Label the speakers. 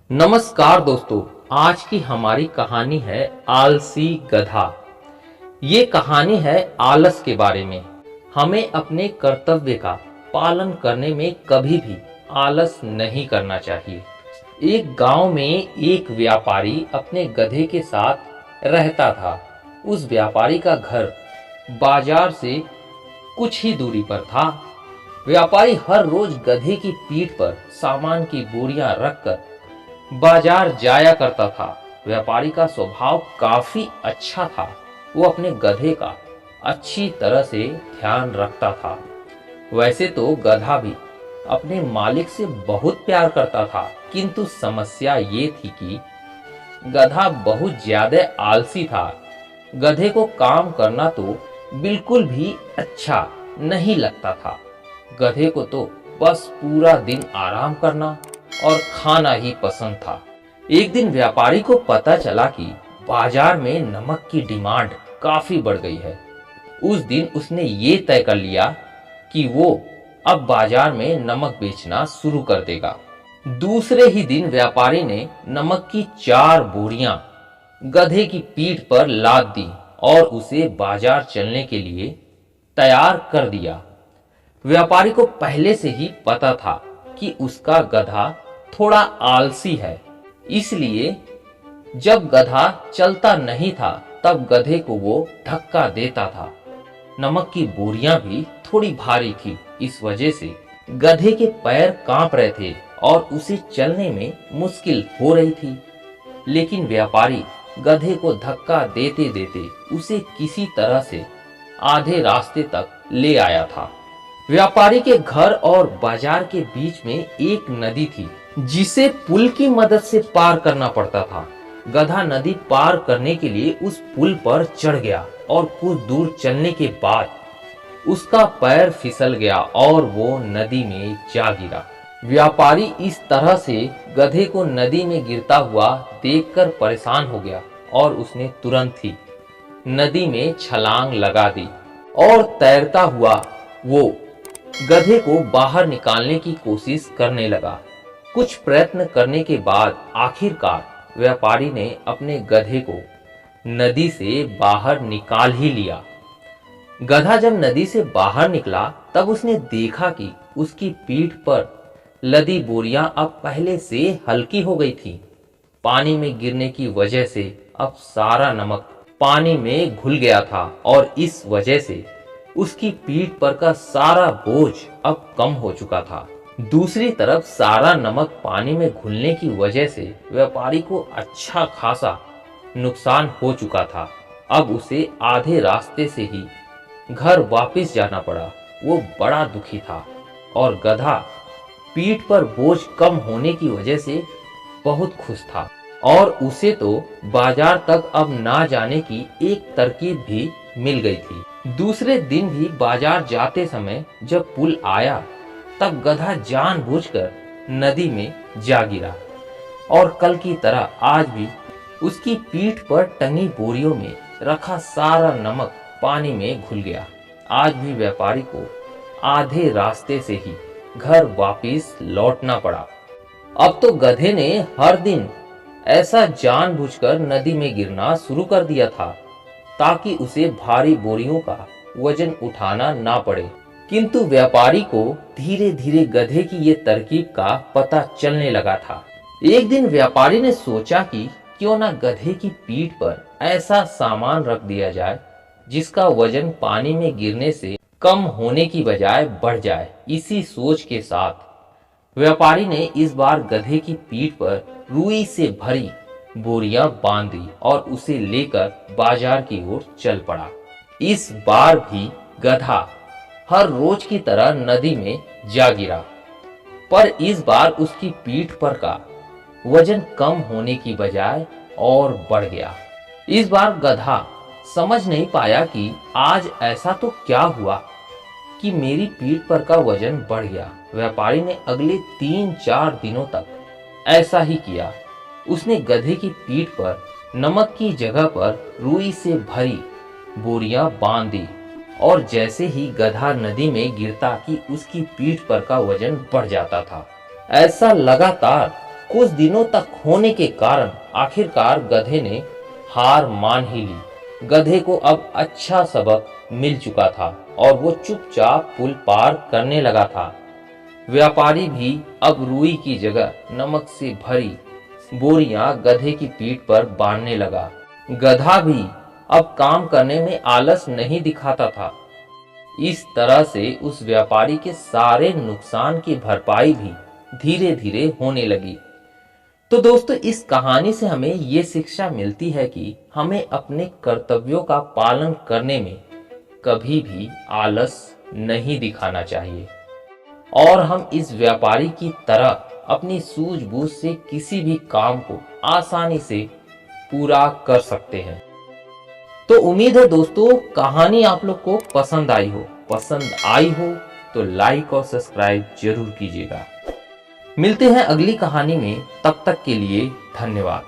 Speaker 1: नमस्कार दोस्तों, आज की हमारी कहानी है आलसी गधा। ये कहानी है आलस के बारे में। हमें अपने कर्तव्य का पालन करने में कभी भी आलस नहीं करना चाहिए। एक गांव में एक व्यापारी अपने गधे के साथ रहता था। उस व्यापारी का घर बाजार से कुछ ही दूरी पर था। व्यापारी हर रोज गधे की पीठ पर सामान की बोरियां रखकर बाजार जाया करता था। व्यापारी का स्वभाव काफी अच्छा था। वो अपने गधे का अच्छी तरह से ध्यान रखता था। वैसे तो गधा भी अपने मालिक से बहुत प्यार करता था, किंतु समस्या ये थी कि गधा बहुत ज्यादा आलसी था। गधे को काम करना तो बिल्कुल भी अच्छा नहीं लगता था। गधे को तो बस पूरा दिन आराम करना और खाना ही पसंद था। एक दिन व्यापारी को पता चला कि बाजार में नमक की डिमांड काफी बढ़ गई है। उस दिन उसने ये तय कर लिया कि वो अब बाजार में नमक बेचना शुरू कर देगा। दूसरे ही दिन व्यापारी ने नमक की 4 बोरियां गधे की पीठ पर लाद दी और उसे बाजार चलने के लिए तैयार कर दिया। व्यापारी को पहले से ही पता था कि उसका गधा थोड़ा आलसी है, इसलिए जब गधा चलता नहीं था तब गधे को वो धक्का देता था। नमक की बोरियां भी थोड़ी भारी थी, इस वजह से गधे के पैर कांप रहे थे और उसे चलने में मुश्किल हो रही थी। लेकिन व्यापारी गधे को धक्का देते देते उसे किसी तरह से आधे रास्ते तक ले आया था। व्यापारी के घर और बाजार के बीच में एक नदी थी, जिसे पुल की मदद से पार करना पड़ता था। गधा नदी पार करने के लिए उस पुल पर चढ़ गया और कुछ दूर चलने के बाद उसका पैर फिसल गया और वो नदी में जा गिरा। व्यापारी इस तरह से गधे को नदी में गिरता हुआ देखकर परेशान हो गया और उसने तुरंत ही नदी में छलांग लगा दी और तैरता हुआ वो गधे को बाहर निकालने की कोशिश करने लगा। कुछ प्रयत्न करने के बाद आखिरकार व्यापारी ने अपने गधे को नदी से बाहर निकाल ही लिया। गधा जब नदी से बाहर निकला तब उसने देखा कि उसकी पीठ पर लदी बोरियां अब पहले से हल्की हो गई थी। पानी में गिरने की वजह से अब सारा नमक पानी में घुल गया था और इस वजह से उसकी पीठ पर का सारा बोझ अब कम हो चुका था। दूसरी तरफ सारा नमक पानी में घुलने की वजह से व्यापारी को अच्छा खासा नुकसान हो चुका था। अब उसे आधे रास्ते से ही घर वापस जाना पड़ा। वो बड़ा दुखी था और गधा पीठ पर बोझ कम होने की वजह से बहुत खुश था और उसे तो बाजार तक अब ना जाने की एक तरकीब भी मिल गई थी। दूसरे दिन भी बाजार जाते समय जब पुल आया तब गधा जानबूझकर नदी में जा गिरा और कल की तरह आज भी उसकी पीठ पर टंगी बोरियों में रखा सारा नमक पानी में घुल गया। आज भी व्यापारी को आधे रास्ते से ही घर वापस लौटना पड़ा। अब तो गधे ने हर दिन ऐसा जानबूझकर नदी में गिरना शुरू कर दिया था ताकि उसे भारी बोरियों का वजन उठाना ना पड़े। किंतु व्यापारी को धीरे धीरे गधे की ये तरकीब का पता चलने लगा था। एक दिन व्यापारी ने सोचा कि क्यों ना गधे की पीठ पर ऐसा सामान रख दिया जाए जिसका वजन पानी में गिरने से कम होने की बजाय बढ़ जाए। इसी सोच के साथ व्यापारी ने इस बार गधे की पीठ पर रुई से भरी बोरियां बांध दी और उसे लेकर बाजार की ओर चल पड़ा। इस बार भी गधा हर रोज की तरह नदी में जा गिरा, पर इस बार उसकी पीठ पर का वजन कम होने की बजाय और बढ़ गया। इस बार गधा समझ नहीं पाया कि आज ऐसा तो क्या हुआ कि मेरी पीठ पर का वजन बढ़ गया। व्यापारी ने अगले 3-4 दिनों तक ऐसा ही किया। उसने गधे की पीठ पर नमक की जगह पर रुई से भरी बोरियां बांध दी और जैसे ही गधा नदी में गिरता कि उसकी पीठ पर का वजन बढ़ जाता था। ऐसा लगातार कुछ दिनों तक होने के कारण आखिरकार गधे ने हार मान ही ली। गधे को अब अच्छा सबक मिल चुका था और वो चुपचाप पुल पार करने लगा था। व्यापारी भी अब रुई की जगह नमक से भरी बोरियां गधे की पीठ पर बांधने लगा। गधा भी अब काम करने में आलस नहीं दिखाता था। इस तरह से उस व्यापारी के सारे नुकसान की भरपाई भी धीरे धीरे होने लगी। तो दोस्तों, इस कहानी से हमें ये शिक्षा मिलती है कि हमें अपने कर्तव्यों का पालन करने में कभी भी आलस नहीं दिखाना चाहिए और हम इस व्यापारी की तरह अपनी सूझबूझ से किसी भी काम को आसानी से पूरा कर सकते हैं। तो उम्मीद है दोस्तों, कहानी आप लोग को पसंद आई हो। पसंद आई हो तो लाइक और सब्सक्राइब जरूर कीजिएगा। मिलते हैं अगली कहानी में, तब तक के लिए धन्यवाद।